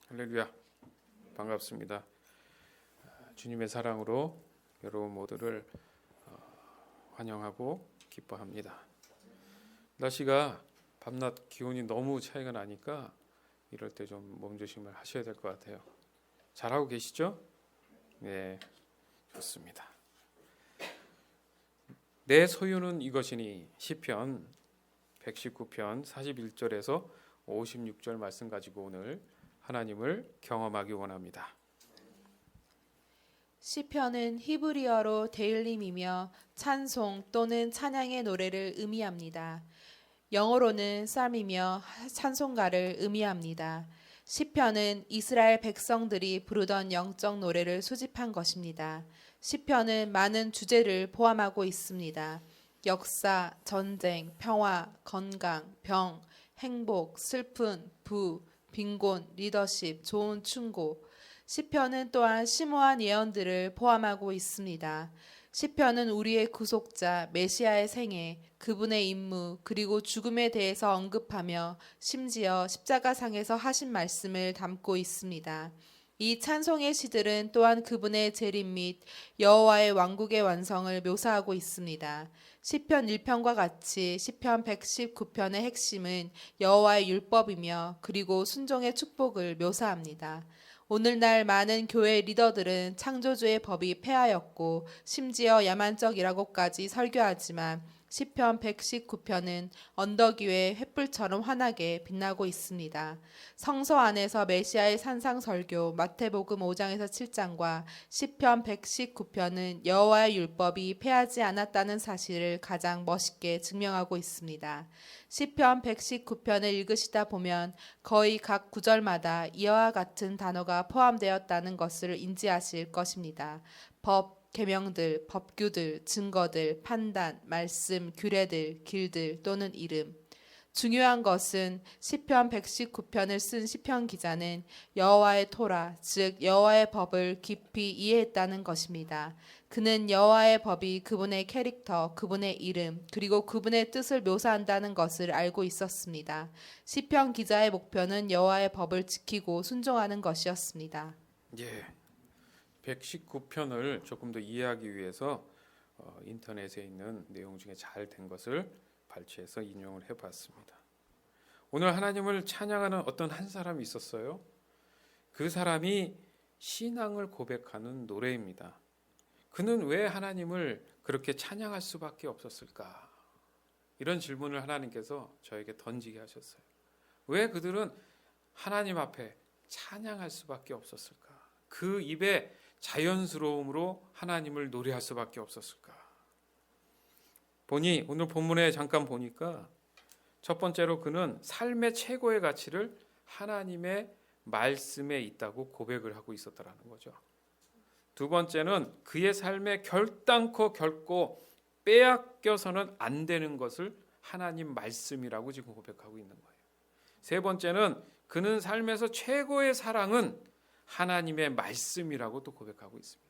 할렐루야, 반갑습니다. 주님의 사랑으로 여러분 모두를 환영하고 기뻐합니다. 날씨가 밤낮 기온이 너무 차이가 나니까 이럴 때 좀 몸조심을 하셔야 될 것 같아요. 잘하고 계시죠? 네, 좋습니다. 내 소유는 이것이니 시편 119편 41절에서 56절 말씀 가지고 오늘 하나님을 경험하기 원합니다. 시편은 히브리어로 데일림이며 찬송 또는 찬양의 노래를 의미합니다. 영어로는 쌈이며 찬송가를 의미합니다. 시편은 이스라엘 백성들이 부르던 영적 노래를 수집한 것입니다. 시편은 많은 주제를 포함하고 있습니다. 역사, 전쟁, 평화, 건강, 병, 행복, 슬픈, 부, 빈곤, 리더십, 좋은 충고. 시편은 또한 심오한 예언들을 포함하고 있습니다. 시편은 우리의 구속자 메시아의 생애, 그분의 임무, 그리고 죽음에 대해서 언급하며 심지어 십자가상에서 하신 말씀을 담고 있습니다. 이 찬송의 시들은 또한 그분의 재림 및 여호와의 왕국의 완성을 묘사하고 있습니다. 시편 1편과 같이 시편 119편의 핵심은 여호와의 율법이며 그리고 순종의 축복을 묘사합니다. 오늘날 많은 교회 리더들은 창조주의 법이 폐하였고 심지어 야만적이라고까지 설교하지만 시편 119편은 언덕 위에 횃불처럼 환하게 빛나고 있습니다. 성서 안에서 메시아의 산상 설교 마태복음 5장에서 7장과 시편 119편은 여호와의 율법이 폐하지 않았다는 사실을 가장 멋있게 증명하고 있습니다. 시편 119편을 읽으시다 보면 거의 각 구절마다 이와 같은 단어가 포함되었다는 것을 인지하실 것입니다. 법, 계명들, 법규들, 증거들, 판단, 말씀, 규례들, 길들 또는 이름. 중요한 것은 시편 119편을 쓴 시편 기자는 여호와의 토라, 즉 여호와의 법을 깊이 이해했다는 것입니다. 그는 여호와의 법이 그분의 캐릭터, 그분의 이름, 그리고 그분의 뜻을 묘사한다는 것을 알고 있었습니다. 시편 기자의 목표는 여호와의 법을 지키고 순종하는 것이었습니다. 예, 119편을 조금 더 이해하기 위해서 인터넷에 있는 내용 중에 잘 된 것을 발췌해서 인용을 해봤습니다. 오늘 하나님을 찬양하는 어떤 한 사람이 있었어요. 그 사람이 신앙을 고백하는 노래입니다. 그는 왜 하나님을 그렇게 찬양할 수밖에 없었을까? 이런 질문을 하나님께서 저에게 던지게 하셨어요. 왜 그들은 하나님 앞에 찬양할 수밖에 없었을까? 그 입에 자연스러움으로 하나님을 노래할 수밖에 없었을까? 보니 오늘 본문에 잠깐 보니까 첫 번째로 그는 삶의 최고의 가치를 하나님의 말씀에 있다고 고백을 하고 있었다라는 거죠. 두 번째는 그의 삶에 결코 빼앗겨서는 안 되는 것을 하나님 말씀이라고 지금 고백하고 있는 거예요. 세 번째는 그는 삶에서 최고의 사랑은 하나님의 말씀이라고 또 고백하고 있습니다.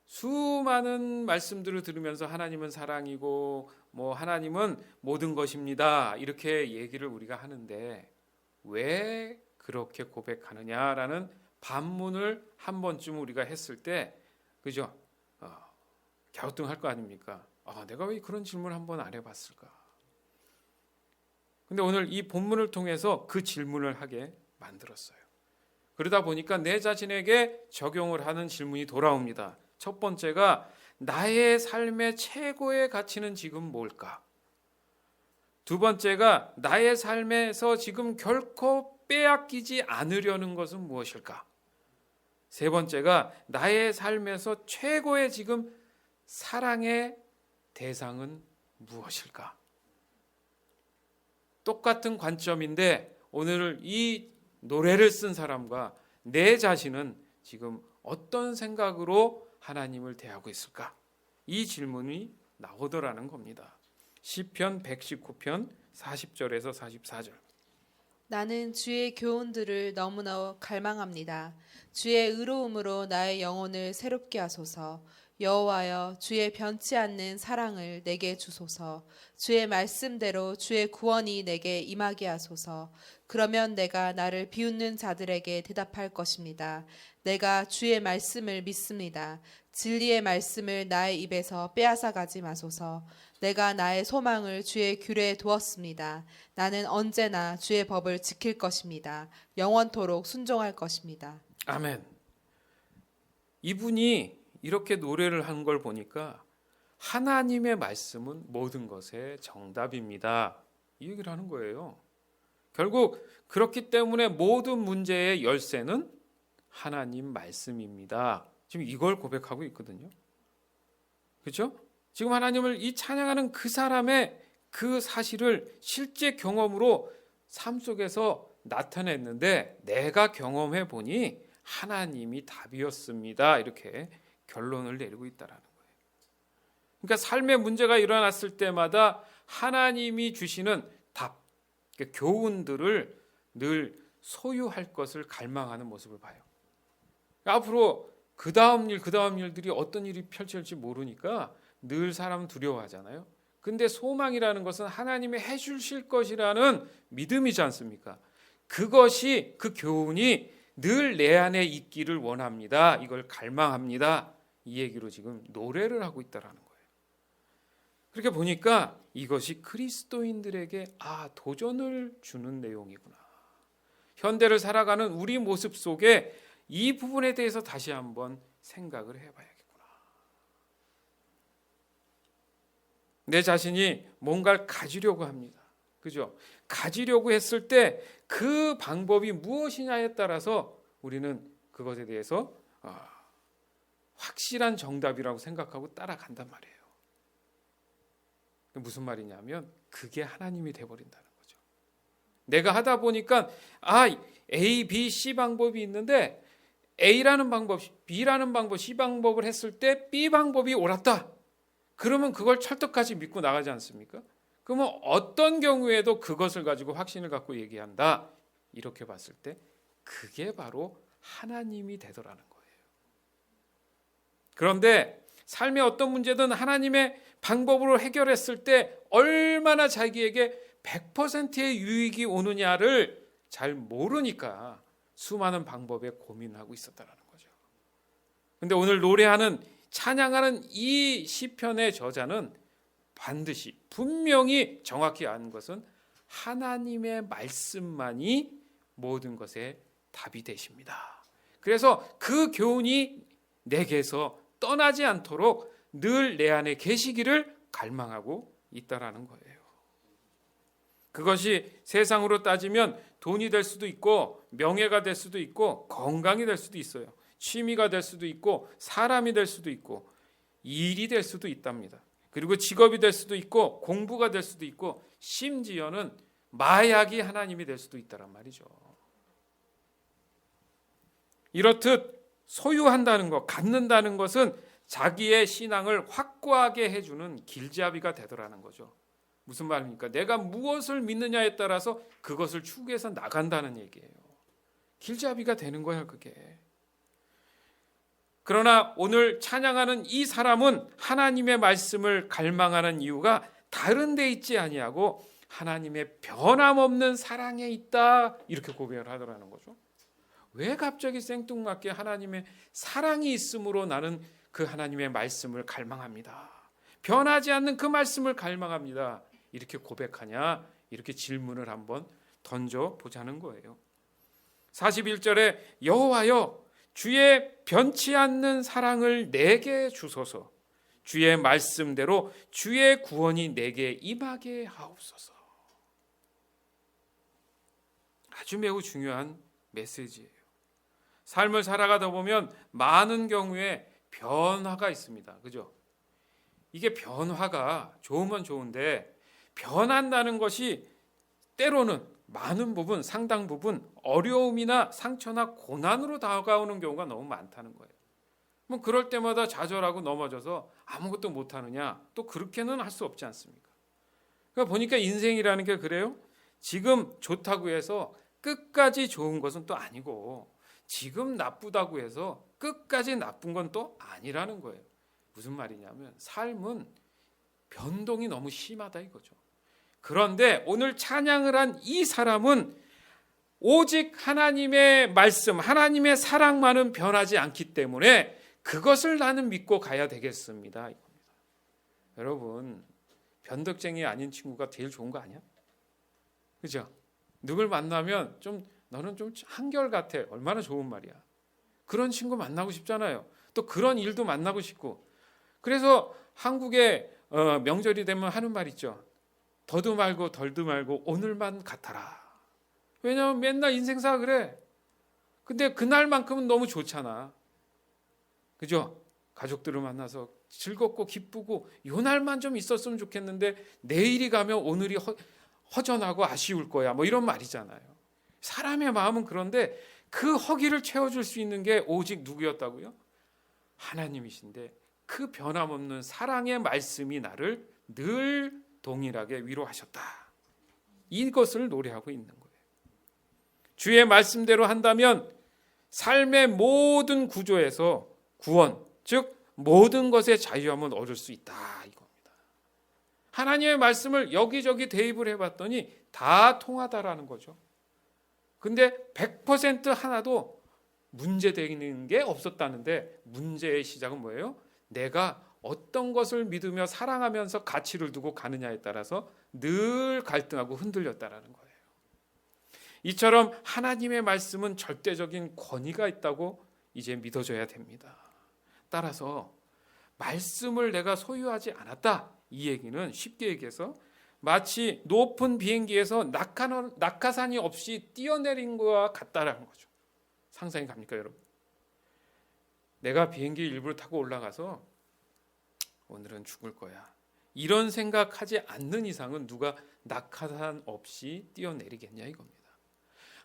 수많은 말씀들을 들으면서 하나님은 사랑이고 하나님은 모든 것입니다. 이렇게 얘기를 우리가 하는데 왜 그렇게 고백하느냐라는 반문을 한 번쯤 우리가 했을 때 그죠? 갸우뚱할 거 아닙니까? 내가 왜 그런 질문을 한 번 안 해봤을까? 근데 오늘 이 본문을 통해서 그 질문을 하게 만들었어요. 그러다 보니까 내 자신에게 적용을 하는 질문이 돌아옵니다. 첫 번째가 나의 삶의 최고의 가치는 지금 뭘까? 두 번째가 나의 삶에서 지금 결코 빼앗기지 않으려는 것은 무엇일까? 세 번째가 나의 삶에서 최고의 지금 사랑의 대상은 무엇일까? 똑같은 관점인데 오늘 이 노래를 쓴 사람과 내 자신은 지금 어떤 생각으로 하나님을 대하고 있을까? 이 질문이 나오더라는 겁니다. 시편 119편 40절에서 44절. 나는 주의 교훈들을 너무나 갈망합니다. 주의 의로움으로 나의 영혼을 새롭게 하소서. 여호와여 주의 변치 않는 사랑을 내게 주소서. 주의 말씀대로 주의 구원이 내게 임하게 하소서. 그러면 내가 나를 비웃는 자들에게 대답할 것입니다. 내가 주의 말씀을 믿습니다. 진리의 말씀을 나의 입에서 빼앗아 가지 마소서. 내가 나의 소망을 주의 규례에 두었습니다. 나는 언제나 주의 법을 지킬 것입니다. 영원토록 순종할 것입니다. 아멘. 이분이 이렇게 노래를 한 걸 보니까 하나님의 말씀은 모든 것의 정답입니다. 이 얘기를 하는 거예요. 결국 그렇기 때문에 모든 문제의 열쇠는 하나님 말씀입니다. 지금 이걸 고백하고 있거든요. 그렇죠? 지금 하나님을 이 찬양하는 그 사람의 그 사실을 실제 경험으로 삶 속에서 나타냈는데 내가 경험해 보니 하나님이 답이었습니다. 이렇게 결론을 내리고 있다라는 거예요. 그러니까 삶의 문제가 일어났을 때마다 하나님이 주시는 답, 그러니까 교훈들을 늘 소유할 것을 갈망하는 모습을 봐요. 앞으로 그 다음 일들이 어떤 일이 펼쳐질지 모르니까 늘 사람은 두려워하잖아요. 근데 소망이라는 것은 하나님이 해주실 것이라는 믿음이지 않습니까? 그것이, 그 교훈이 늘 내 안에 있기를 원합니다. 이걸 갈망합니다. 이 얘기로 지금 노래를 하고 있다라는 거예요. 그렇게 보니까 이것이 그리스도인들에게 도전을 주는 내용이구나. 현대를 살아가는 우리 모습 속에 이 부분에 대해서 다시 한번 생각을 해봐야겠구나. 내 자신이 뭔가를 가지려고 합니다. 그죠? 가지려고 했을 때 그 방법이 무엇이냐에 따라서 우리는 그것에 대해서 확실한 정답이라고 생각하고 따라간단 말이에요. 무슨 말이냐면 그게 하나님이 돼버린다는 거죠. 내가 하다 보니까 A, B, C 방법이 있는데 A라는 방법, B라는 방법, C 방법을 했을 때 B 방법이 옳았다. 그러면 그걸 철떡같이 믿고 나가지 않습니까? 그러면 어떤 경우에도 그것을 가지고 확신을 갖고 얘기한다. 이렇게 봤을 때 그게 바로 하나님이 되더라는 거예요. 그런데 삶의 어떤 문제든 하나님의 방법으로 해결했을 때 얼마나 자기에게 100%의 유익이 오느냐를 잘 모르니까 수많은 방법에 고민하고 있었다는 거죠. 그런데 오늘 노래하는 찬양하는 이 시편의 저자는 반드시 분명히 정확히 아는 것은 하나님의 말씀만이 모든 것의 답이 되십니다. 그래서 그 교훈이 내게서 떠나지 않도록 늘 내 안에 계시기를 갈망하고 있다라는 거예요. 그것이 세상으로 따지면 돈이 될 수도 있고 명예가 될 수도 있고 건강이 될 수도 있어요. 취미가 될 수도 있고 사람이 될 수도 있고 일이 될 수도 있답니다. 그리고 직업이 될 수도 있고 공부가 될 수도 있고 심지어는 마약이 하나님이 될 수도 있다란 말이죠. 이렇듯 소유한다는 것, 갖는다는 것은 자기의 신앙을 확고하게 해주는 길잡이가 되더라는 거죠. 무슨 말입니까? 내가 무엇을 믿느냐에 따라서 그것을 추구해서 나간다는 얘기예요. 길잡이가 되는 거야, 그게. 그러나 오늘 찬양하는 이 사람은 하나님의 말씀을 갈망하는 이유가 다른 데 있지 아니하고 하나님의 변함없는 사랑에 있다, 이렇게 고백을 하더라는 거죠. 왜 갑자기 생뚱맞게 하나님의 사랑이 있으므로 나는 그 하나님의 말씀을 갈망합니다. 변하지 않는 그 말씀을 갈망합니다. 이렇게 고백하냐? 이렇게 질문을 한번 던져보자는 거예요. 41절에 여호와여 주의 변치 않는 사랑을 내게 주소서. 주의 말씀대로 주의 구원이 내게 임하게 하옵소서. 아주 매우 중요한 메시지예요. 삶을 살아가다 보면 많은 경우에 변화가 있습니다. 그죠? 이게 변화가 좋으면 좋은데 변한다는 것이 때로는 많은 부분, 상당 부분 어려움이나 상처나 고난으로 다가오는 경우가 너무 많다는 거예요. 뭐 그럴 때마다 좌절하고 넘어져서 아무것도 못하느냐? 또 그렇게는 할 수 없지 않습니까? 그러니까 보니까 인생이라는 게 그래요. 지금 좋다고 해서 끝까지 좋은 것은 또 아니고 지금 나쁘다고 해서 끝까지 나쁜 건 또 아니라는 거예요. 무슨 말이냐면 삶은 변동이 너무 심하다 이거죠. 그런데 오늘 찬양을 한 이 사람은 오직 하나님의 말씀, 하나님의 사랑만은 변하지 않기 때문에 그것을 나는 믿고 가야 되겠습니다. 이겁니다. 여러분, 변덕쟁이 아닌 친구가 제일 좋은 거 아니야? 그죠? 누굴 만나면 너는 좀 한결같아. 얼마나 좋은 말이야. 그런 친구 만나고 싶잖아요. 또 그런 일도 만나고 싶고. 그래서 한국에 명절이 되면 하는 말 있죠. 더도 말고 덜도 말고 오늘만 같아라. 왜냐하면 맨날 인생사 그래. 근데 그날만큼은 너무 좋잖아. 그죠? 가족들을 만나서 즐겁고 기쁘고 요 날만 좀 있었으면 좋겠는데 내일이 가면 오늘이 허전하고 아쉬울 거야. 뭐 이런 말이잖아요. 사람의 마음은 그런데 그 허기를 채워줄 수 있는 게 오직 누구였다고요? 하나님이신데 그 변함없는 사랑의 말씀이 나를 늘 동일하게 위로하셨다. 이것을 노래하고 있는 거예요. 주의 말씀대로 한다면 삶의 모든 구조에서 구원, 즉 모든 것의 자유함을 얻을 수 있다 이겁니다. 하나님의 말씀을 여기저기 대입을 해봤더니 다 통하다라는 거죠. 근데 100% 하나도 문제되는 게 없었다는데 문제의 시작은 뭐예요? 내가 어떤 것을 믿으며 사랑하면서 가치를 두고 가느냐에 따라서 늘 갈등하고 흔들렸다라는 거예요. 이처럼 하나님의 말씀은 절대적인 권위가 있다고 이제 믿어져야 됩니다. 따라서 말씀을 내가 소유하지 않았다. 이 얘기는 쉽게 얘기해서 마치 높은 비행기에서 낙하산이 없이 뛰어내린 것과 같다라는 거죠. 상상이 갑니까, 여러분? 내가 비행기 일부를 타고 올라가서 오늘은 죽을 거야. 이런 생각하지 않는 이상은 누가 낙하산 없이 뛰어내리겠냐 이겁니다.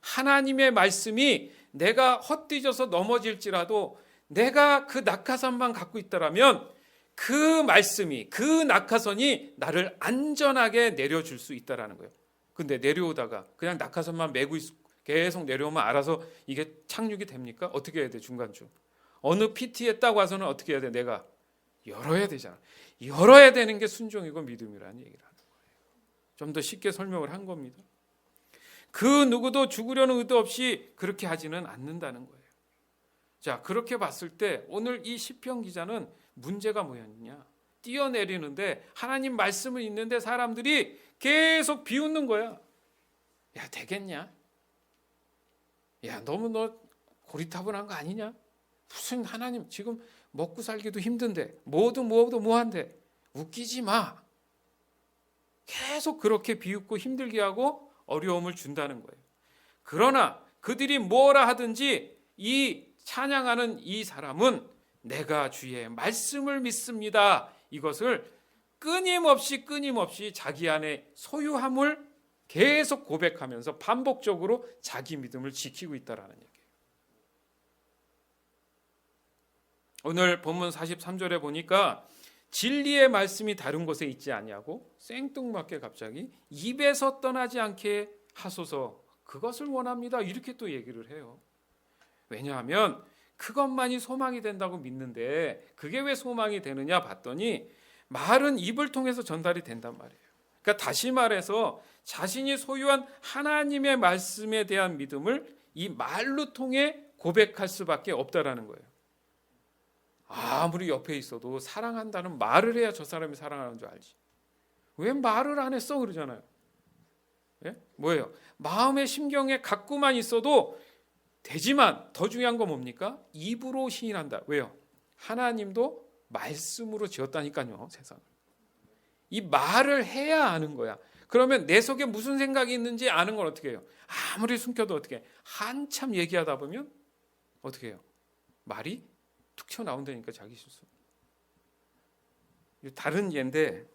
하나님의 말씀이 내가 헛디져서 넘어질지라도 내가 그 낙하산만 갖고 있다라면 그 말씀이, 그 낙하선이 나를 안전하게 내려줄 수 있다라는 거예요. 근데 내려오다가 그냥 낙하선만 메고 계속 내려오면 알아서 이게 착륙이 됩니까? 어떻게 해야 돼? 중간중. 어느 PT에 딱 와서는 어떻게 해야 돼? 내가 열어야 되잖아. 열어야 되는 게 순종이고 믿음이라는 얘기를 하는 거예요. 좀 더 쉽게 설명을 한 겁니다. 그 누구도 죽으려는 의도 없이 그렇게 하지는 않는다는 거예요. 자, 그렇게 봤을 때 오늘 이 시편 기자는 문제가 뭐였냐? 뛰어내리는데 하나님 말씀을 읽는데 사람들이 계속 비웃는 거야. 야, 되겠냐? 야, 너무 너 고리타분한 거 아니냐? 무슨 하나님 지금 먹고 살기도 힘든데 뭐도 뭐한데 웃기지 마. 계속 그렇게 비웃고 힘들게 하고 어려움을 준다는 거예요. 그러나 그들이 뭐라 하든지 이 찬양하는 이 사람은 내가 주의 말씀을 믿습니다. 이것을 끊임없이 자기 안에 소유함을 계속 고백하면서 반복적으로 자기 믿음을 지키고 있다라는 얘기예요. 오늘 본문 43절에 보니까 진리의 말씀이 다른 곳에 있지 아니하고 생뚱맞게 갑자기 입에서 떠나지 않게 하소서 그것을 원합니다. 이렇게 또 얘기를 해요. 왜냐하면 그것만이 소망이 된다고 믿는데 그게 왜 소망이 되느냐 봤더니 말은 입을 통해서 전달이 된단 말이에요. 그러니까 다시 말해서 자신이 소유한 하나님의 말씀에 대한 믿음을 이 말로 통해 고백할 수밖에 없다라는 거예요. 아무리 옆에 있어도 사랑한다는 말을 해야 저 사람이 사랑하는 줄 알지. 왜 말을 안 했어 그러잖아요. 예? 뭐예요? 마음의 심경에 갖고만 있어도 되지만 더 중요한 건 뭡니까? 입으로 시인한다. 왜요? 하나님도 말씀으로 지었다니까요. 세상을. 이 말을 해야 아는 거야. 그러면 내 속에 무슨 생각이 있는지 아는 건 어떻게 해요? 아무리 숨겨도 어떻게 해? 한참 얘기하다 보면 어떻게 해요? 말이 툭 튀어나온다니까 자기 실수. 다른 예인데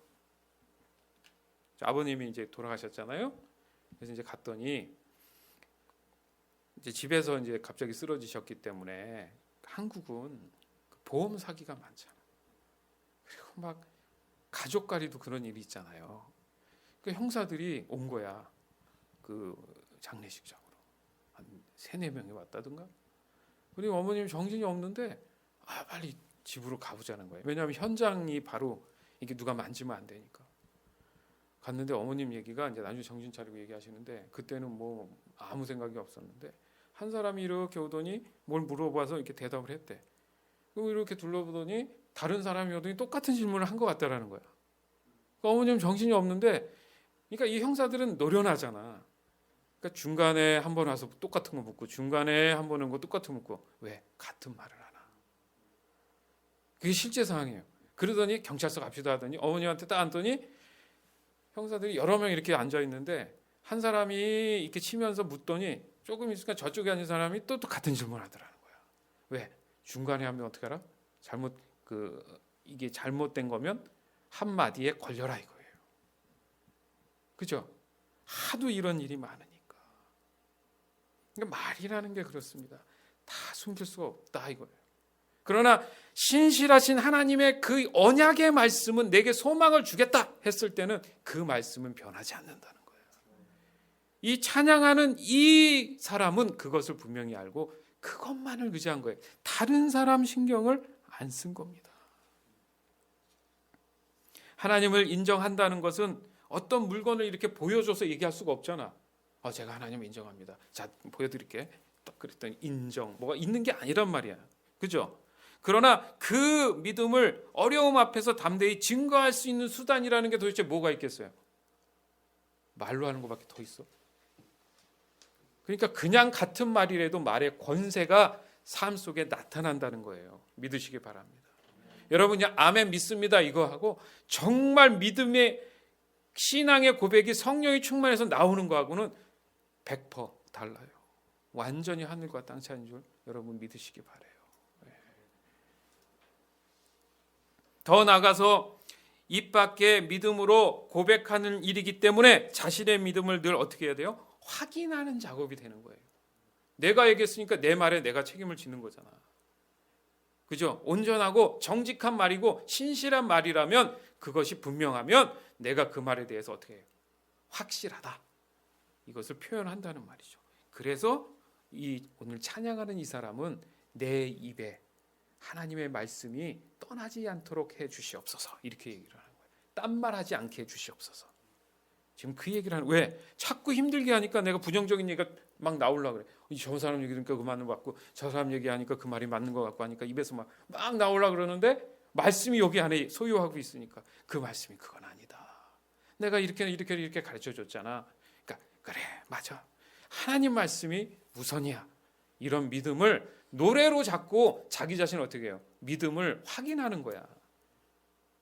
아버님이 이제 돌아가셨잖아요. 그래서 이제 갔더니 이제 집에서 이제 갑자기 쓰러지셨기 때문에 한국은 보험 사기가 많잖아. 그리고 막 가족과리도 그런 일이 있잖아요. 그 형사들이 온 거야. 그 장례식장으로 한 3-4명이 왔다든가. 그리고 어머님 정신이 없는데 빨리 집으로 가보자는 거예요. 왜냐하면 현장이 바로 이게 누가 만지면 안 되니까. 갔는데 어머님 얘기가 이제 나중에 정신 차리고 얘기하시는데 그때는 뭐 아무 생각이 없었는데 한 사람이 이렇게 오더니 뭘 물어봐서 이렇게 대답을 했대. 그리고 이렇게 둘러보더니 다른 사람이 오더니 똑같은 질문을 한 것 같다라는 거야. 그러니까 어머님 정신이 없는데, 그러니까 이 형사들은 노련하잖아. 그러니까 중간에 한 번 와서 똑같은 거 묻고 중간에 한 번 온 거 똑같은 거 묻고 왜 같은 말을 하나? 그게 실제 상황이에요. 그러더니 경찰서 갑시다 하더니 어머님한테 딱 앉더니 형사들이 여러 명 이렇게 앉아 있는데 한 사람이 이렇게 치면서 묻더니 조금 있으니까 저쪽에 앉은 사람이 또 같은 질문을 하더라는 거야. 왜? 중간에 하면 어떻게 알아? 이게 잘못된 거면 한 마디에 걸려라 이거예요. 그죠? 하도 이런 일이 많으니까. 그러니까 말이라는 게 그렇습니다. 다 숨길 수가 없다 이거예요. 그러나 신실하신 하나님의 그 언약의 말씀은 내게 소망을 주겠다 했을 때는 그 말씀은 변하지 않는다는 거예요. 이 찬양하는 이 사람은 그것을 분명히 알고 그것만을 의지한 거예요. 다른 사람 신경을 안 쓴 겁니다. 하나님을 인정한다는 것은 어떤 물건을 이렇게 보여줘서 얘기할 수가 없잖아. 제가 하나님을 인정합니다. 자, 보여드릴게. 딱 그랬더니 인정, 뭐가 있는 게 아니란 말이야. 그죠? 그러나 그 믿음을 어려움 앞에서 담대히 증거할 수 있는 수단이라는 게 도대체 뭐가 있겠어요? 말로 하는 것밖에 더 있어? 그러니까 그냥 같은 말이라도 말의 권세가 삶 속에 나타난다는 거예요. 믿으시기 바랍니다. 여러분이 아멘 믿습니다 이거 하고 정말 믿음의 신앙의 고백이 성령이 충만해서 나오는 거하고는 100% 달라요. 완전히 하늘과 땅 차이인 줄 여러분 믿으시기 바라요. 더 나아가서 입 밖에 믿음으로 고백하는 일이기 때문에 자신의 믿음을 늘 어떻게 해야 돼요? 확인하는 작업이 되는 거예요. 내가 얘기했으니까 내 말에 내가 책임을 지는 거잖아. 그죠? 온전하고 정직한 말이고 신실한 말이라면 그것이 분명하면 내가 그 말에 대해서 어떻게 해요? 확실하다. 이것을 표현한다는 말이죠. 그래서 오늘 찬양하는 이 사람은 내 입에 하나님의 말씀이 떠나지 않도록 해 주시옵소서 이렇게 얘기를 하는 거예요. 딴말하지 않게 해 주시옵소서. 지금 그 얘기를 하는 왜? 자꾸 힘들게 하니까 내가 부정적인 얘기가 막 나오려고 그래. 저 사람 얘기 들으니까 그 말은 맞고 저 사람 얘기하니까 그 말이 맞는 것 같고 하니까 입에서 막 나오려고 그러는데 말씀이 여기 안에 소유하고 있으니까 그 말씀이 그건 아니다. 내가 이렇게 가르쳐 줬잖아. 그러니까 그래 맞아. 하나님 말씀이 우선이야. 이런 믿음을 노래로 잡고 자기 자신을 어떻게 해요? 믿음을 확인하는 거야.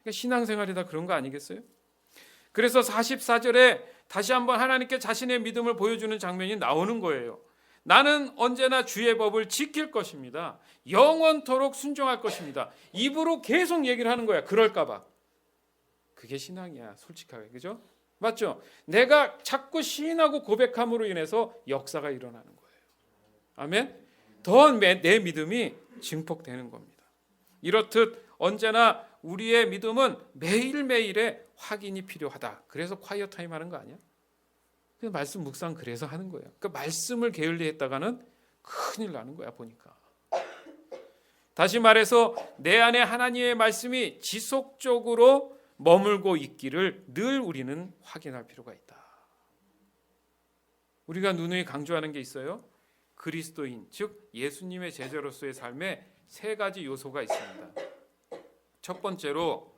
그러니까 신앙생활이 다 그런 거 아니겠어요? 그래서 44절에 다시 한번 하나님께 자신의 믿음을 보여주는 장면이 나오는 거예요. 나는 언제나 주의 법을 지킬 것입니다. 영원토록 순종할 것입니다. 입으로 계속 얘기를 하는 거야. 그럴까 봐. 그게 신앙이야. 솔직하게. 그죠? 맞죠? 내가 자꾸 시인하고 고백함으로 인해서 역사가 일어나는 거예요. 아멘? 더 내 믿음이 증폭되는 겁니다. 이렇듯 언제나 우리의 믿음은 매일매일의 확인이 필요하다. 그래서 콰이어 타임 하는 거 아니야? 그래서 말씀 묵상 그래서 하는 거예요. 그러니까 말씀을 게을리했다가는 큰일 나는 거야 보니까. 다시 말해서 내 안에 하나님의 말씀이 지속적으로 머물고 있기를 늘 우리는 확인할 필요가 있다. 우리가 누누이 강조하는 게 있어요. 그리스도인, 즉 예수님의 제자로서의 삶에 세 가지 요소가 있습니다. 첫 번째로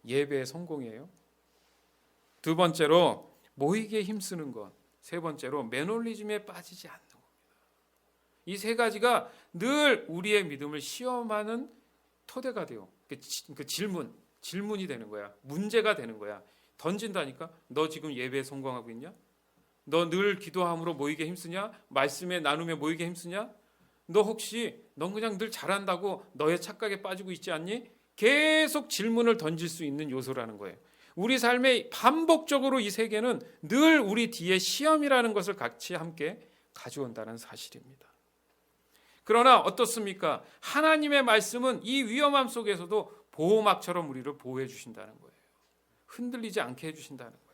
예배의 성공이에요. 두 번째로 모이기에 힘쓰는 것. 세 번째로 매너리즘에 빠지지 않는 겁니다. 이 세 가지가 늘 우리의 믿음을 시험하는 토대가 돼요. 그 질문이 되는 거야. 문제가 되는 거야. 던진다니까. 너 지금 예배에 성공하고 있냐? 너 늘 기도함으로 모이게 힘쓰냐? 말씀에 나눔에 모이게 힘쓰냐? 넌 그냥 늘 잘한다고 너의 착각에 빠지고 있지 않니? 계속 질문을 던질 수 있는 요소라는 거예요. 우리 삶에 반복적으로 이 세 개는 늘 우리 뒤에 시험이라는 것을 같이 함께 가져온다는 사실입니다. 그러나 어떻습니까? 하나님의 말씀은 이 위험함 속에서도 보호막처럼 우리를 보호해 주신다는 거예요. 흔들리지 않게 해주신다는 거예요.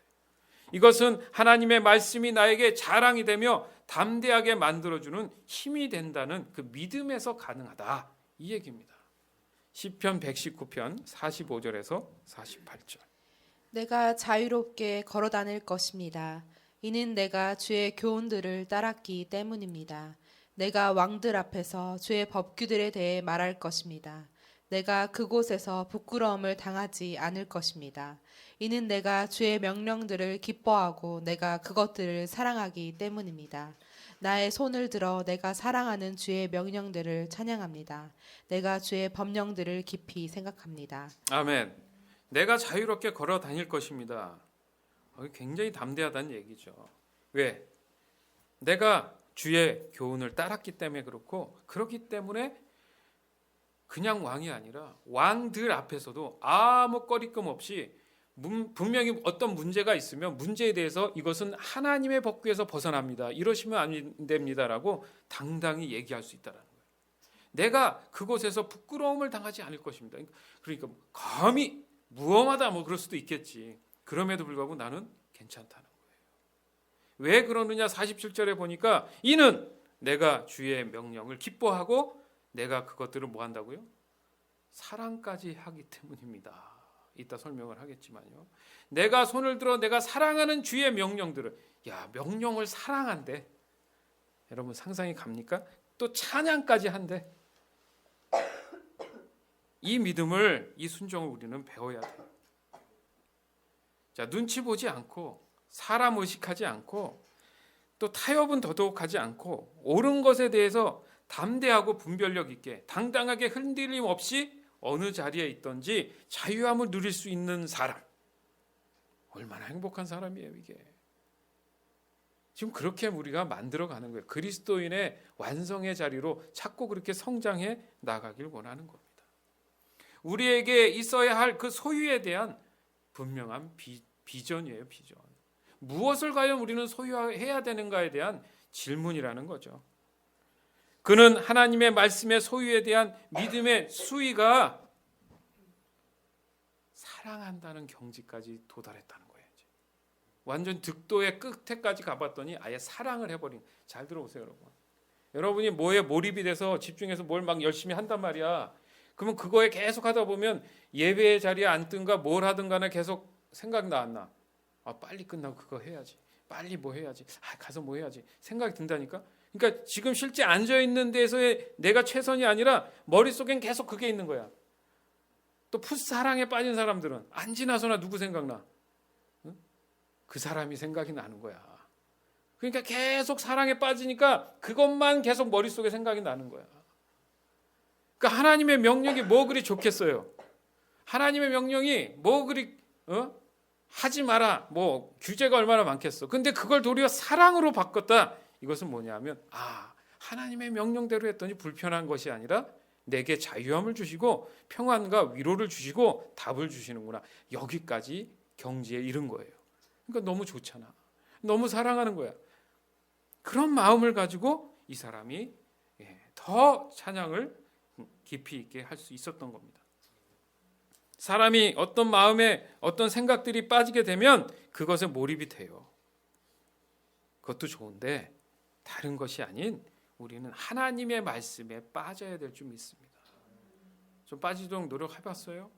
이것은 하나님의 말씀이 나에게 자랑이 되며 담대하게 만들어주는 힘이 된다는 그 믿음에서 가능하다, 이 얘기입니다. 시편 119편 45절에서 48절. 내가 자유롭게 걸어 다닐 것입니다. 이는 내가 주의 교훈들을 따랐기 때문입니다. 내가 왕들 앞에서 주의 법규들에 대해 말할 것입니다. 내가 그곳에서 부끄러움을 당하지 않을 것입니다. 이는 내가 주의 명령들을 기뻐하고 내가 그것들을 사랑하기 때문입니다. 나의 손을 들어 내가 사랑하는 주의 명령들을 찬양합니다. 내가 주의 법령들을 깊이 생각합니다. 아멘. 내가 자유롭게 걸어 다닐 것입니다. 굉장히 담대하다는 얘기죠. 왜? 내가 주의 교훈을 따랐기 때문에 그렇고, 그렇기 때문에 그냥 왕이 아니라 왕들 앞에서도 아무 꺼리낌 없이 분명히 어떤 문제가 있으면 문제에 대해서 이것은 하나님의 법규에서 벗어납니다, 이러시면 안 됩니다라고 당당히 얘기할 수 있다는 거예요. 내가 그곳에서 부끄러움을 당하지 않을 것입니다. 그러니까 감히 무엄하다 뭐 그럴 수도 있겠지. 그럼에도 불구하고 나는 괜찮다는 거예요. 왜 그러느냐? 47절에 보니까 이는 내가 주의 명령을 기뻐하고 내가 그것들을 뭐 한다고요? 사랑까지 하기 때문입니다. 이따 설명을 하겠지만요. 내가 손을 들어 내가 사랑하는 주의 명령들을, 야, 명령을 사랑한대. 여러분 상상이 갑니까? 또 찬양까지 한대. 이 믿음을, 이 순종을 우리는 배워야 돼요. 자, 눈치 보지 않고 사람 의식하지 않고 또 타협은 더더욱하지 않고 옳은 것에 대해서 담대하고 분별력 있게 당당하게 흔들림 없이 어느 자리에 있든지 자유함을 누릴 수 있는 사람, 얼마나 행복한 사람이에요 이게. 지금 그렇게 우리가 만들어가는 거예요. 그리스도인의 완성의 자리로 자꾸 그렇게 성장해 나가길 원하는 겁니다. 우리에게 있어야 할 그 소유에 대한 분명한 비전이에요. 비전. 무엇을 과연 우리는 소유해야 되는가에 대한 질문이라는 거죠. 그는 하나님의 말씀의 소유에 대한 믿음의 수위가 사랑한다는 경지까지 도달했다는 거예요. 완전 득도의 끝에까지 가봤더니 아예 사랑을 해버린. 잘 들어보세요, 여러분. 여러분이 뭐에 몰입이 돼서 집중해서 뭘 막 열심히 한단 말이야. 그러면 그거에 계속 하다 보면 예배의 자리에 앉든가 뭘 하든 간에 계속 생각나 안 나? 빨리 끝나고 그거 해야지. 빨리 뭐 해야지. 가서 뭐 해야지. 생각이 든다니까. 그러니까 지금 실제 앉아있는 데서의 내가 최선이 아니라 머릿속엔 계속 그게 있는 거야. 또 풋사랑에 빠진 사람들은 안 지나서나 누구 생각나? 응? 그 사람이 생각이 나는 거야. 그러니까 계속 사랑에 빠지니까 그것만 계속 머릿속에 생각이 나는 거야. 그러니까 하나님의 명령이 뭐 그리 좋겠어요? 하나님의 명령이 뭐 그리 하지 마라, 뭐 규제가 얼마나 많겠어. 근데 그걸 도리어 사랑으로 바꿨다. 이것은 뭐냐면 하나님의 명령대로 했더니 불편한 것이 아니라 내게 자유함을 주시고 평안과 위로를 주시고 답을 주시는구나. 여기까지 경지에 이른 거예요. 그러니까 너무 좋잖아. 너무 사랑하는 거야. 그런 마음을 가지고 이 사람이 더 찬양을 깊이 있게 할 수 있었던 겁니다. 사람이 어떤 마음에 어떤 생각들이 빠지게 되면 그것에 몰입이 돼요. 그것도 좋은데 다른 것이 아닌 우리는 하나님의 말씀에 빠져야 될 줄 믿습니다. 좀 빠지도록 노력해봤어요?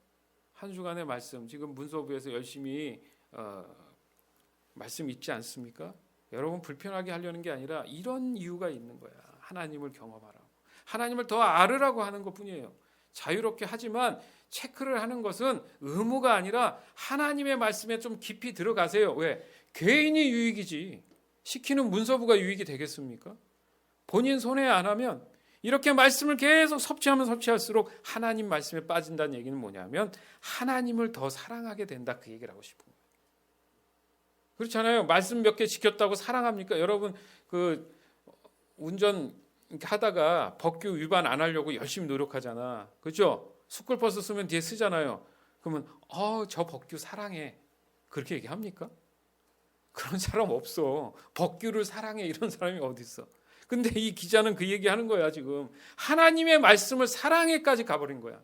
한 주간의 말씀, 지금 문서부에서 열심히 말씀 있지 않습니까? 여러분 불편하게 하려는 게 아니라 이런 이유가 있는 거야. 하나님을 경험하라고. 하나님을 더 알으라고 하는 것뿐이에요. 자유롭게 하지만 체크를 하는 것은 의무가 아니라 하나님의 말씀에 좀 깊이 들어가세요. 왜? 개인이 유익이지. 시키는 문서부가 유익이 되겠습니까? 본인 손해 안 하면 이렇게 말씀을 계속 섭취하면 섭취할수록 하나님 말씀에 빠진다는 얘기는 뭐냐면 하나님을 더 사랑하게 된다, 그 얘기를 하고 싶은 거예요. 그렇잖아요. 말씀 몇 개 지켰다고 사랑합니까? 여러분 그 운전 하다가 법규 위반 안 하려고 열심히 노력하잖아. 그렇죠? 스쿨버스 쓰면 뒤에 쓰잖아요. 그러면 저 법규 사랑해. 그렇게 얘기합니까? 그런 사람 없어. 법규를 사랑해 이런 사람이 어디 있어. 근데 이 기자는 그 얘기하는 거야. 지금 하나님의 말씀을 사랑해까지 가버린 거야.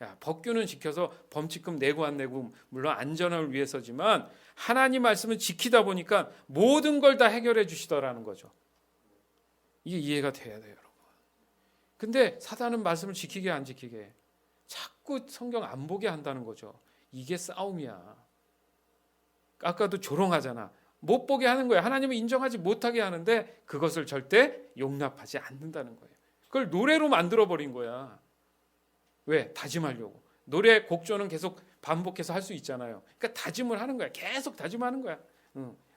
야, 법규는 지켜서 범칙금 내고 안 내고 물론 안전을 위해서지만 하나님 말씀을 지키다 보니까 모든 걸 다 해결해 주시더라는 거죠. 이게 이해가 돼야 돼요, 여러분. 근데 사단은 말씀을 지키게 안 지키게 자꾸 성경 안 보게 한다는 거죠. 이게 싸움이야. 아까도 조롱하잖아. 못 보게 하는 거야. 하나님을 인정하지 못하게 하는데 그것을 절대 용납하지 않는다는 거예요. 그걸 노래로 만들어버린 거야. 왜? 다짐하려고. 노래 곡조는 계속 반복해서 할 수 있잖아요. 그러니까 다짐을 하는 거야. 계속 다짐하는 거야.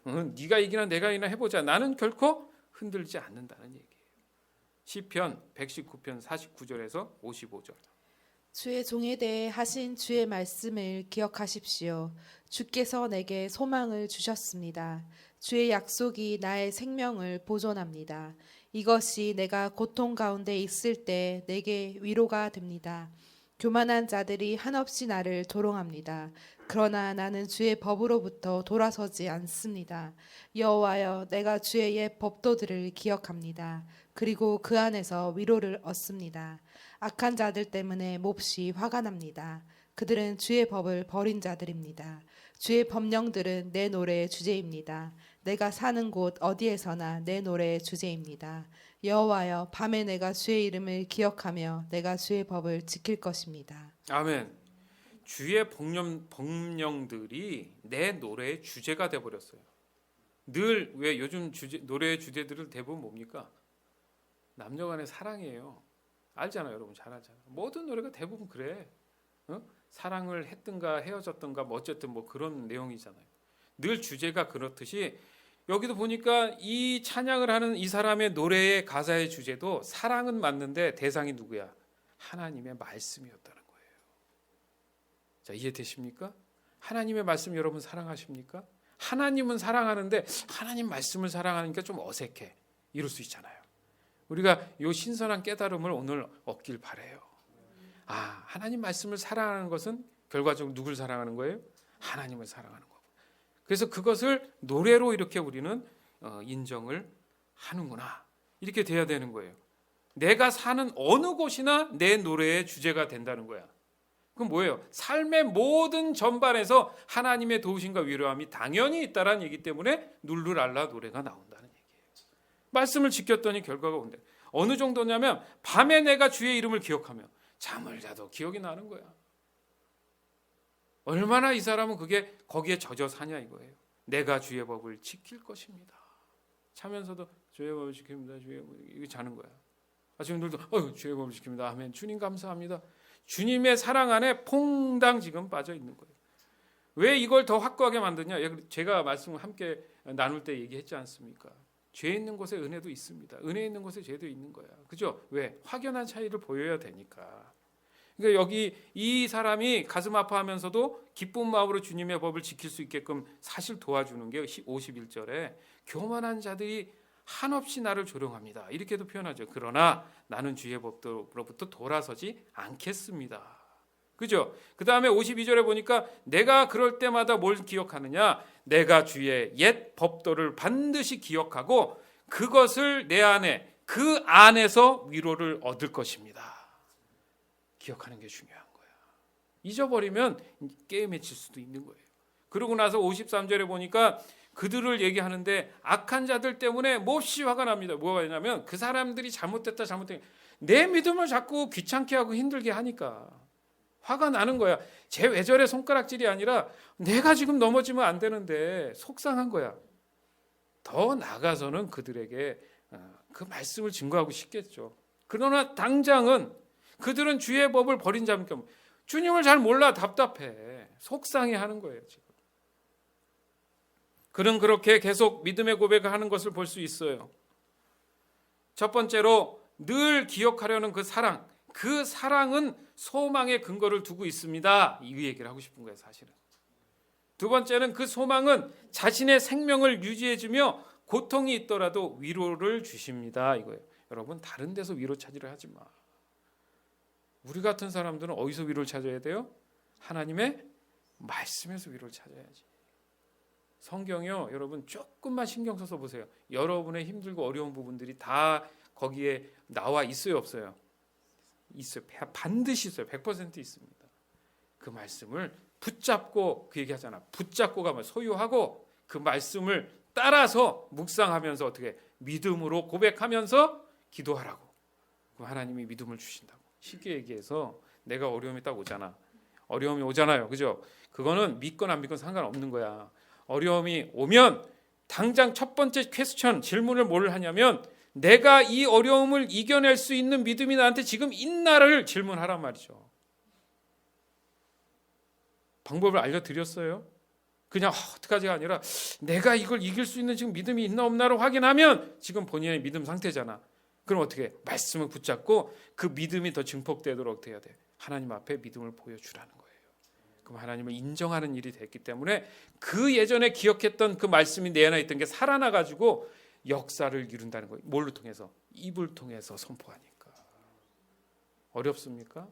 네가 이기나 내가 이기나 해보자. 나는 결코 흔들지 않는다는 얘기예요. 시편 119편 49절에서 55절. 주의 종에 대해 하신 주의 말씀을 기억하십시오. 주께서 내게 소망을 주셨습니다. 주의 약속이 나의 생명을 보존합니다. 이것이 내가 고통 가운데 있을 때 내게 위로가 됩니다. 교만한 자들이 한없이 나를 조롱합니다. 그러나 나는 주의 법으로부터 돌아서지 않습니다. 여호와여, 내가 주의 옛 법도들을 기억합니다. 그리고 그 안에서 위로를 얻습니다. 악한 자들 때문에 몹시 화가 납니다. 그들은 주의 법을 버린 자들입니다. 주의 법령들은 내 노래의 주제입니다. 내가 사는 곳 어디에서나 내 노래의 주제입니다. 여호와여, 밤에 내가 주의 이름을 기억하며 내가 주의 법을 지킬 것입니다. 아멘. 주의 법령들이 내 노래의 주제가 돼버렸어요. 늘 왜 요즘 노래의 주제들은 대부분 뭡니까? 남녀간의 사랑이에요. 알잖아요, 여러분. 잘 알잖아요. 모든 노래가 대부분 그래. 사랑을 했든가 헤어졌든가 뭐 어쨌든 뭐 그런 내용이잖아요. 늘 주제가 그렇듯이 여기도 보니까 이 찬양을 하는 이 사람의 노래의 가사의 주제도 사랑은 맞는데 대상이 누구야? 하나님의 말씀이었다는 거예요. 자, 이해되십니까? 하나님의 말씀 여러분 사랑하십니까? 하나님은 사랑하는데 하나님 말씀을 사랑하니까 좀 어색해. 이럴 수 있잖아요. 우리가 이 신선한 깨달음을 오늘 얻길 바라요. 하나님 말씀을 사랑하는 것은 결과적으로 누굴 사랑하는 거예요? 하나님을 사랑하는 거고. 그래서 그것을 노래로 이렇게 우리는 인정을 하는구나. 이렇게 돼야 되는 거예요. 내가 사는 어느 곳이나 내 노래의 주제가 된다는 거야. 그럼 뭐예요? 삶의 모든 전반에서 하나님의 도우심과 위로함이 당연히 있다라는 얘기 때문에 룰루랄라 노래가 나온다는 얘기예요. 말씀을 지켰더니 결과가 온대. 어느 정도냐면 밤에 내가 주의 이름을 기억하며 잠을 자도 기억이 나는 거야. 얼마나 이 사람은 그게 거기에 젖어 사냐 이거예요. 내가 주의 법을 지킬 것입니다. 자면서도 주의 법을 지킵니다. 주의 법 이거 자는 거야. 아침들도 주의 법을 지킵니다. 아멘. 주님 감사합니다. 주님의 사랑 안에 퐁당 지금 빠져 있는 거예요. 왜 이걸 더 확고하게 만드냐? 제가 말씀을 함께 나눌 때 얘기했지 않습니까? 죄 있는 곳에 은혜도 있습니다. 은혜 있는 곳에 죄도 있는 거야. 그죠? 왜? 확연한 차이를 보여야 되니까. 그러니까 여기 이 사람이 가슴 아파하면서도 기쁜 마음으로 주님의 법을 지킬 수 있게끔 사실 도와주는 게 51절에 교만한 자들이 한없이 나를 조롱합니다. 이렇게도 표현하죠. 그러나 나는 주의 법도로부터 돌아서지 않겠습니다. 그죠? 그 다음에 52절에 보니까 내가 그럴 때마다 뭘 기억하느냐? 내가 주의 옛 법도를 반드시 기억하고 그것을 내 안에 그 안에서 위로를 얻을 것입니다. 기억하는 게 중요한 거야. 잊어버리면 게임에 질 수도 있는 거예요. 그러고 나서 53절에 보니까 그들을 얘기하는데 악한 자들 때문에 몹시 화가 납니다. 뭐가 있냐면 그 사람들이 잘못됐다 내 믿음을 자꾸 귀찮게 하고 힘들게 하니까 화가 나는 거야. 쟤 왜 저래 손가락질이 아니라 내가 지금 넘어지면 안 되는데 속상한 거야. 더 나가서는 그들에게 그 말씀을 증거하고 싶겠죠. 그러나 당장은 그들은 주의 법을 버린 자니까 주님을 잘 몰라 답답해. 속상해하는 거예요. 지금. 그는 그렇게 계속 믿음의 고백을 하는 것을 볼 수 있어요. 첫 번째로 늘 기억하려는 그 사랑은 소망의 근거를 두고 있습니다. 이 얘기를 하고 싶은 거예요, 사실은. 두 번째는 그 소망은 자신의 생명을 유지해주며 고통이 있더라도 위로를 주십니다. 이거예요. 여러분, 다른 데서 위로 찾으려 하지 마. 우리 같은 사람들은 어디서 위로를 찾아야 돼요? 하나님의 말씀에서 위로를 찾아야지. 성경이요, 여러분 조금만 신경 써서 보세요. 여러분의 힘들고 어려운 부분들이 다 거기에 나와 있어요, 없어요? 있어요. 반드시 있어요. 100% 있습니다. 그 말씀을 붙잡고 그 얘기하잖아. 붙잡고 가면 소유하고 그 말씀을 따라서 묵상하면서 어떻게 믿음으로 고백하면서 기도하라고. 그럼 하나님이 믿음을 주신다고. 쉽게 얘기해서 내가 어려움이 딱 오잖아. 어려움이 오잖아요. 그죠? 그거는 믿건 안 믿건 상관없는 거야. 어려움이 오면 당장 첫 번째 퀘스천, 질문을 뭘 하냐면 내가 이 어려움을 이겨낼 수 있는 믿음이 나한테 지금 있나를 질문하란 말이죠. 방법을 알려드렸어요. 그냥 어떡하지가 아니라 내가 이걸 이길 수 있는 지금 믿음이 있나 없나를 확인하면 지금 본인의 믿음 상태잖아. 그럼 어떻게? 말씀을 붙잡고 그 믿음이 더 증폭되도록 어떻게 해야 돼? 하나님 앞에 믿음을 보여주라는 거예요. 그럼 하나님을 인정하는 일이 됐기 때문에 그 예전에 기억했던 그 말씀이 내 안에 있던 게 살아나가지고 역사를 이룬다는 거예요. 뭘로 통해서? 입을 통해서 선포하니까. 어렵습니까?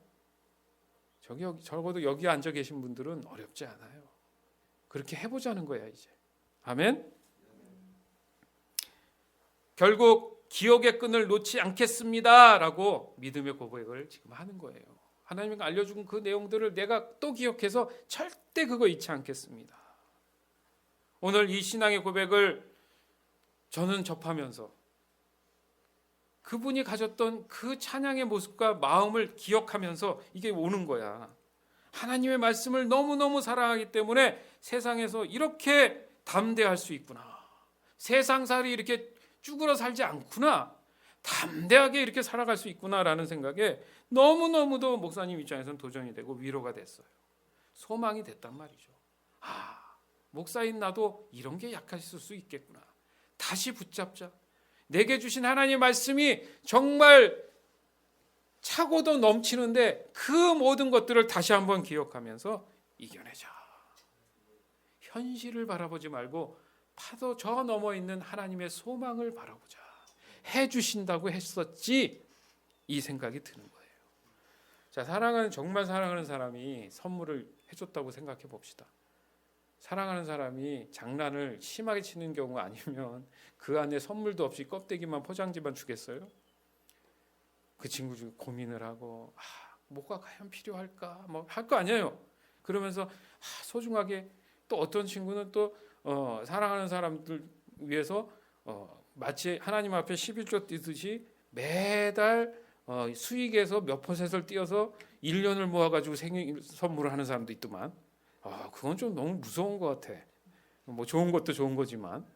적어도 여기 앉아 계신 분들은 어렵지 않아요. 그렇게 해보자는 거야 이제. 아멘. 결국 기억의 끈을 놓지 않겠습니다라고 믿음의 고백을 지금 하는 거예요. 하나님이 알려준 그 내용들을 내가 또 기억해서 절대 그거 잊지 않겠습니다. 오늘 이 신앙의 고백을 저는 접하면서 그분이 가졌던 그 찬양의 모습과 마음을 기억하면서 이게 오는 거야. 하나님의 말씀을 너무너무 사랑하기 때문에 세상에서 이렇게 담대할 수 있구나. 세상살이 이렇게 쭈그러 살지 않구나. 담대하게 이렇게 살아갈 수 있구나라는 생각에 너무너무도 목사님 입장에서는 도전이 되고 위로가 됐어요. 소망이 됐단 말이죠. 목사인 나도 이런 게 약했을 수 있겠구나. 다시 붙잡자. 내게 주신 하나님의 말씀이 정말 차고도 넘치는데 그 모든 것들을 다시 한번 기억하면서 이겨내자. 현실을 바라보지 말고 파도 저 넘어 있는 하나님의 소망을 바라보자. 해주신다고 했었지 이 생각이 드는 거예요. 자, 정말 사랑하는 사람이 선물을 해줬다고 생각해 봅시다. 사랑하는 사람이 장난을 심하게 치는 경우가 아니면 그 안에 선물도 없이 껍데기만 포장지만 주겠어요? 그 친구 중에 고민을 하고 뭐가 과연 필요할까? 뭐 할 거 아니에요. 그러면서 소중하게 또 어떤 친구는 또 사랑하는 사람들 위해서 마치 하나님 앞에 11조 뛰듯이 매달 수익에서 몇 퍼센트를 띄어서 1년을 모아가지고 생일 선물을 하는 사람도 있더만. 그건 좀 너무 무서운 것 같아. 뭐 좋은 것도 좋은 거지만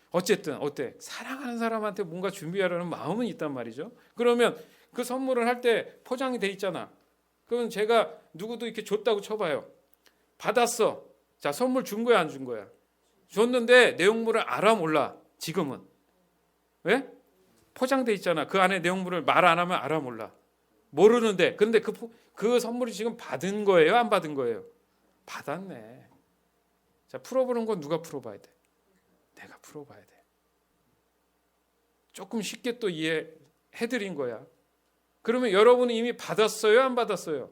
어쨌든 어때? 사랑하는 사람한테 뭔가 준비하려는 마음은 있단 말이죠. 그러면 그 선물을 할 때 포장이 돼 있잖아. 그러면 제가 누구도 이렇게 줬다고 쳐봐요. 받았어. 자, 선물 준 거야 안 준 거야? 줬는데 내용물을 알아 몰라? 지금은. 왜? 포장돼 있잖아. 그 안에 내용물을 말 안 하면 알아 몰라? 모르는데. 근데 그 선물이 지금 받은 거예요? 안 받은 거예요? 받았네. 자, 풀어보는 건 누가 풀어봐야 돼? 내가 풀어봐야 돼. 조금 쉽게 또 이해해드린 거야. 그러면 여러분은 이미 받았어요? 안 받았어요?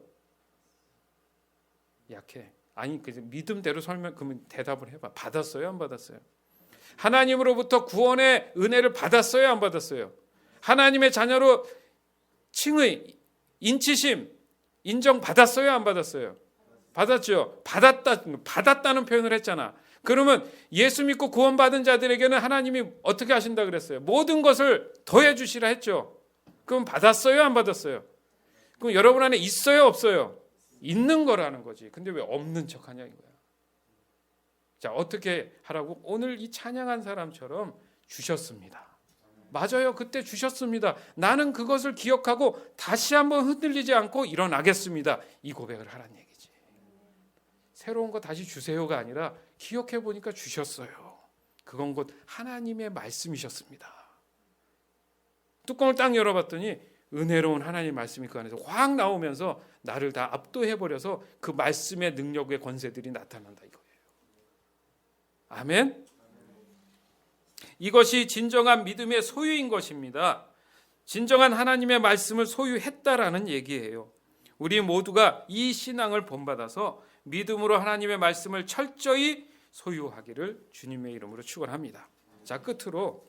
약해. 아니, 믿음대로 그러면 대답을 해봐. 받았어요? 안 받았어요? 하나님으로부터 구원의 은혜를 받았어요? 안 받았어요? 하나님의 자녀로 칭의, 인치심, 인정받았어요? 안 받았어요? 받았죠. 받았다는 표현을 했잖아. 그러면 예수 믿고 구원받은 자들에게는 하나님이 어떻게 하신다 그랬어요? 모든 것을 더해 주시라 했죠. 그럼 받았어요? 안 받았어요? 그럼 여러분 안에 있어요? 없어요? 있는 거라는 거지. 근데 왜 없는 척하냐 이거야. 자, 어떻게 하라고? 오늘 이 찬양한 사람처럼 주셨습니다. 맞아요. 그때 주셨습니다. 나는 그것을 기억하고 다시 한번 흔들리지 않고 일어나겠습니다. 이 고백을 하라는 얘기지. 새로운 거 다시 주세요가 아니라 기억해 보니까 주셨어요. 그건 곧 하나님의 말씀이셨습니다. 뚜껑을 딱 열어봤더니 은혜로운 하나님의 말씀이 그 안에서 확 나오면서 나를 다 압도해버려서 그 말씀의 능력의 권세들이 나타난다 이거예요. 아멘. 이것이 진정한 믿음의 소유인 것입니다. 진정한 하나님의 말씀을 소유했다라는 얘기예요. 우리 모두가 이 신앙을 본받아서 믿음으로 하나님의 말씀을 철저히 소유하기를 주님의 이름으로 축원합니다. 자, 끝으로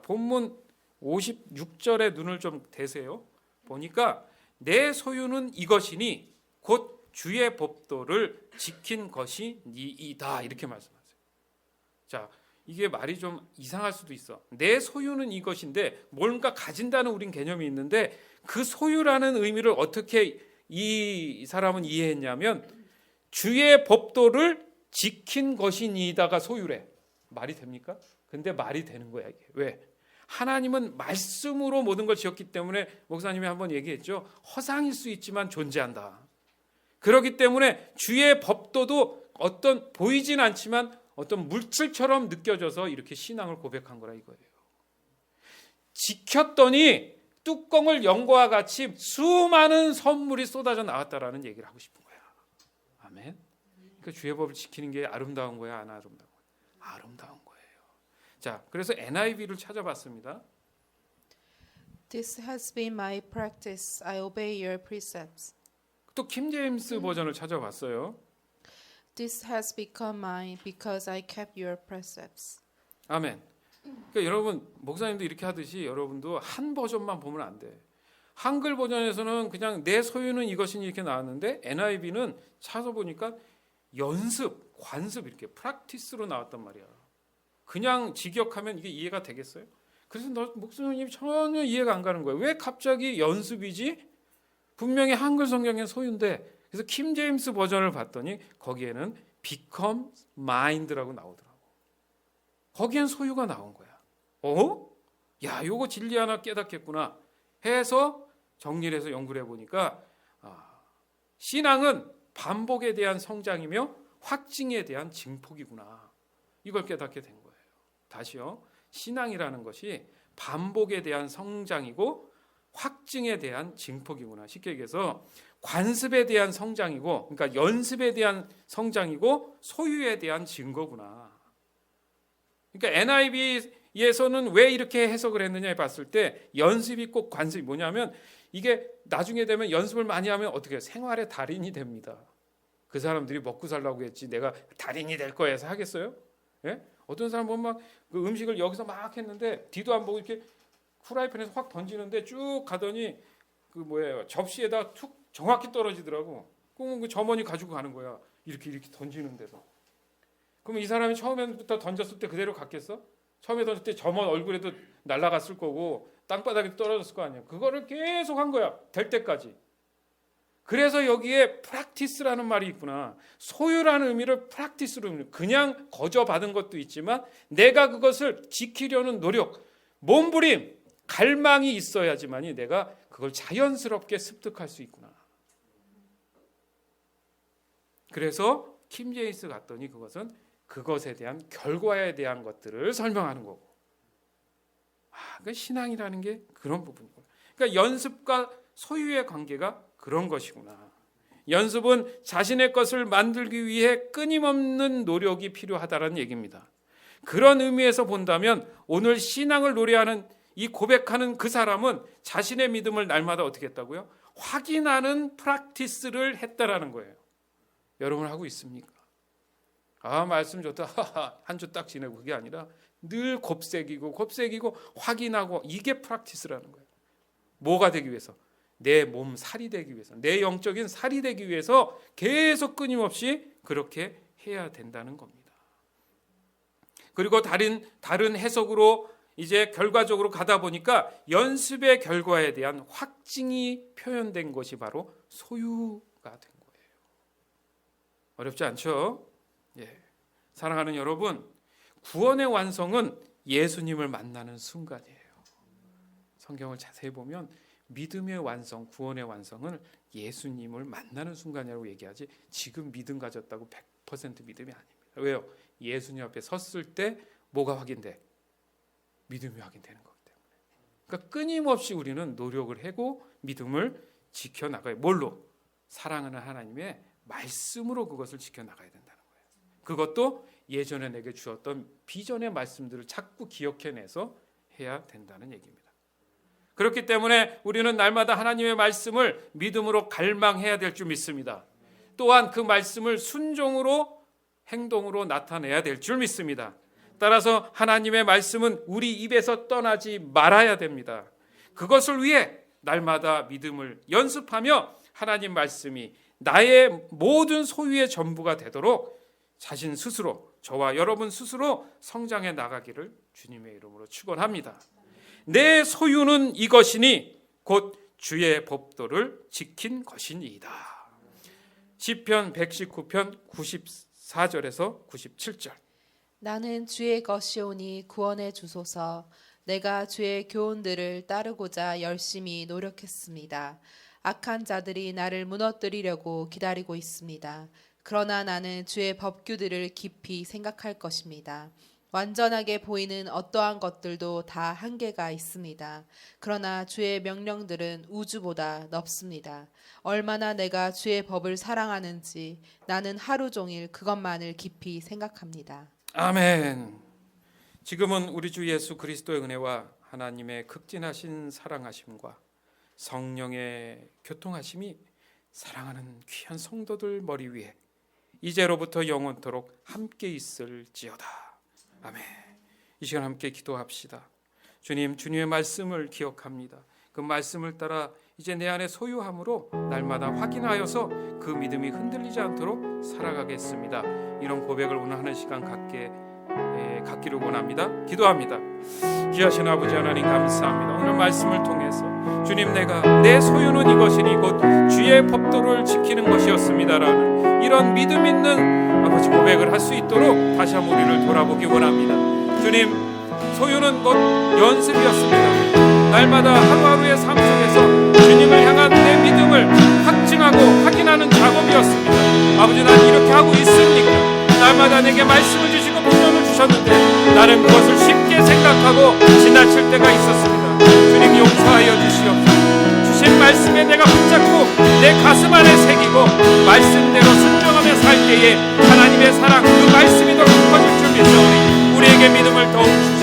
본문 56절에 눈을 좀 대세요. 보니까 내 소유는 이것이니 곧 주의 법도를 지킨 것이 니이다 이렇게 말씀하세요. 자, 이게 말이 좀 이상할 수도 있어. 내 소유는 이것인데 뭔가 가진다는 우린 개념이 있는데 그 소유라는 의미를 어떻게 이 사람은 이해했냐면 주의 법도를 지킨 것이니이다가 소유래. 말이 됩니까? 근데 말이 되는 거야 이게. 왜? 하나님은 말씀으로 모든 걸 지었기 때문에 목사님이 한번 얘기했죠. 허상일 수 있지만 존재한다. 그렇기 때문에 주의 법도도 어떤 보이진 않지만 어떤 물질처럼 느껴져서 이렇게 신앙을 고백한 거라 이거예요. 지켰더니 뚜껑을 연 것과 같이 수많은 선물이 쏟아져 나왔다라는 얘기를 하고 싶은 거야. 아멘. 그러니까 주의 법을 지키는 게 아름다운 거야, 안 아름다운 거야? 아름다운 거예요. 자, 그래서 NIV를 찾아봤습니다. This has been my practice. I obey your precepts. 또 킹제임스 버전을 찾아봤어요. This has become mine because I kept your precepts. 아멘. 그러니까 여러분 목사님도 이렇게 하듯이 여러분도 한 버전만 보면 안 돼. 한글 버전에서는 그냥 내 소유는 이것이니 이렇게 나왔는데 NIV는 찾아보니까 연습, 관습 이렇게 프랙티스로 나왔단 말이야. 그냥 직역하면 이게 이해가 되겠어요? 그래서 목사님 전혀 이해가 안 가는 거예요. 왜 갑자기 연습이지? 분명히 한글 성경의 소유인데. 그래서 킹제임스 버전을 봤더니 거기에는 become mind라고 나오더라고. 거기엔 소유가 나온 거야. 야, 요거 진리 하나 깨닫겠구나 해서 정리를 해서 연구를 해보니까 신앙은 반복에 대한 성장이며 확증에 대한 증폭이구나. 이걸 깨닫게 된 거예요. 다시요. 신앙이라는 것이 반복에 대한 성장이고 확증에 대한 증폭이구나. 쉽게 얘기해서 관습에 대한 성장이고, 그러니까 연습에 대한 성장이고 소유에 대한 증거구나. 그러니까 NIV에서는 왜 이렇게 해석을 했느냐에 봤을 때 연습이 꼭 관습이 뭐냐면 이게 나중에 되면 연습을 많이 하면 어떻게 해요? 생활의 달인이 됩니다. 그 사람들이 먹고 살라고 했지 내가 달인이 될 거야 해서 하겠어요? 예? 어떤 사람 보면 막 그 음식을 여기서 막 했는데 뒤도 안 보고 이렇게 프라이팬에서 확 던지는데 쭉 가더니 그 뭐예요? 접시에다 툭 정확히 떨어지더라고. 그러면 그 점원이 가지고 가는 거야. 이렇게 던지는데도. 그러면 이 사람이 처음에부터 던졌을 때 그대로 갔겠어? 처음에 던질 때 점원 얼굴에도 날아갔을 거고 땅바닥에 떨어졌을 거 아니야. 그거를 계속 한 거야. 될 때까지. 그래서 여기에 프랙티스라는 말이 있구나. 소유라는 의미를 프랙티스로 그냥 거저 받은 것도 있지만 내가 그것을 지키려는 노력, 몸부림, 갈망이 있어야지만이 내가 그걸 자연스럽게 습득할 수 있구나. 그래서 킹제임스 갔더니 그것은 그것에 대한 결과에 대한 것들을 설명하는 거고. 그러니까 신앙이라는 게 그런 부분이구나. 그러니까 연습과 소유의 관계가 그런 것이구나. 연습은 자신의 것을 만들기 위해 끊임없는 노력이 필요하다는 얘기입니다. 그런 의미에서 본다면 오늘 신앙을 노래하는 이 고백하는 그 사람은 자신의 믿음을 날마다 어떻게 했다고요? 확인하는 프랙티스를 했다라는 거예요. 여러분 하고 있습니까? 말씀 좋다. 한 주 딱 지내고 그게 아니라 늘 곱새기고 확인하고 이게 프랙티스라는 거예요. 뭐가 되기 위해서? 내 몸 살이 되기 위해서, 내 영적인 살이 되기 위해서 계속 끊임없이 그렇게 해야 된다는 겁니다. 그리고 다른 해석으로 이제 결과적으로 가다 보니까 연습의 결과에 대한 확증이 표현된 것이 바로 소유가 된 거예요. 어렵지 않죠? 예. 사랑하는 여러분, 구원의 완성은 예수님을 만나는 순간이에요. 성경을 자세히 보면 믿음의 완성, 구원의 완성은 예수님을 만나는 순간이라고 얘기하지 지금 믿음 가졌다고 100% 믿음이 아닙니다. 왜요? 예수님 앞에 섰을 때 뭐가 확인돼? 믿음이 확인되는 거기 때문에. 그러니까 끊임없이 우리는 노력을 하고 믿음을 지켜나가요. 뭘로? 사랑하는 하나님의 말씀으로 그것을 지켜나가야 된다는 거예요. 그것도 예전에 내게 주었던 비전의 말씀들을 자꾸 기억해내서 해야 된다는 얘기입니다. 그렇기 때문에 우리는 날마다 하나님의 말씀을 믿음으로 갈망해야 될 줄 믿습니다. 또한 그 말씀을 순종으로 행동으로 나타내야 될 줄 믿습니다. 따라서 하나님의 말씀은 우리 입에서 떠나지 말아야 됩니다. 그것을 위해 날마다 믿음을 연습하며 하나님 말씀이 나의 모든 소유의 전부가 되도록 자신 스스로 저와 여러분 스스로 성장해 나가기를 주님의 이름으로 축원합니다. 내 소유는 이것이니 곧 주의 법도를 지킨 것이니이다. 시편 119편 94절에서 97절. 나는 주의 것이오니 구원해 주소서. 내가 주의 교훈들을 따르고자 열심히 노력했습니다. 악한 자들이 나를 무너뜨리려고 기다리고 있습니다. 그러나 나는 주의 법규들을 깊이 생각할 것입니다. 완전하게 보이는 어떠한 것들도 다 한계가 있습니다. 그러나 주의 명령들은 우주보다 넓습니다. 얼마나 내가 주의 법을 사랑하는지 나는 하루 종일 그것만을 깊이 생각합니다. 아멘. 지금은 우리 주 예수 그리스도의 은혜와 하나님의 극진하신 사랑하심과 성령의 교통하심이 사랑하는 귀한 성도들 머리 위에 이제로부터 영원토록 함께 있을지어다. 아멘. 이 시간 함께 기도합시다. 주님, 주님의 말씀을 기억합니다. 그 말씀을 따라 이제 내 안에 소유함으로 날마다 확인하여서 그 믿음이 흔들리지 않도록 살아가겠습니다. 이런 고백을 오늘 하는 시간 갖기를 원합니다. 기도합니다. 귀하신 아버지 하나님 감사합니다. 오늘 말씀을 통해서 주님, 내 소유는 이것이니 곧 주의 법도를 지키는 것이었습니다라는 이런 믿음 있는 아버지 고백을 할 수 있도록 다시 한번 우리를 돌아보기 원합니다. 주님, 소유는 곧 연습이었습니다. 날마다 하루하루의 삶 속에서 주님을 향한 내 믿음을 확증하고 확인하는 작업이었습니다. 아버지, 난 이렇게 하고 있습니까? 날마다 내게 말씀을 주시고 비전을 주셨는데 나는 그것을 쉽게 생각하고 지나칠 때가 있었습니다. 주님, 용서하여 주시옵소서. 주신 말씀에 내가 붙잡고 내 가슴 안에 새기고 말씀대로 순종하며 살 때에 하나님의 사랑, 그 말씀이 더 깊어질 줄 믿사오니 우리에게 믿음을 더욱 주시옵소서.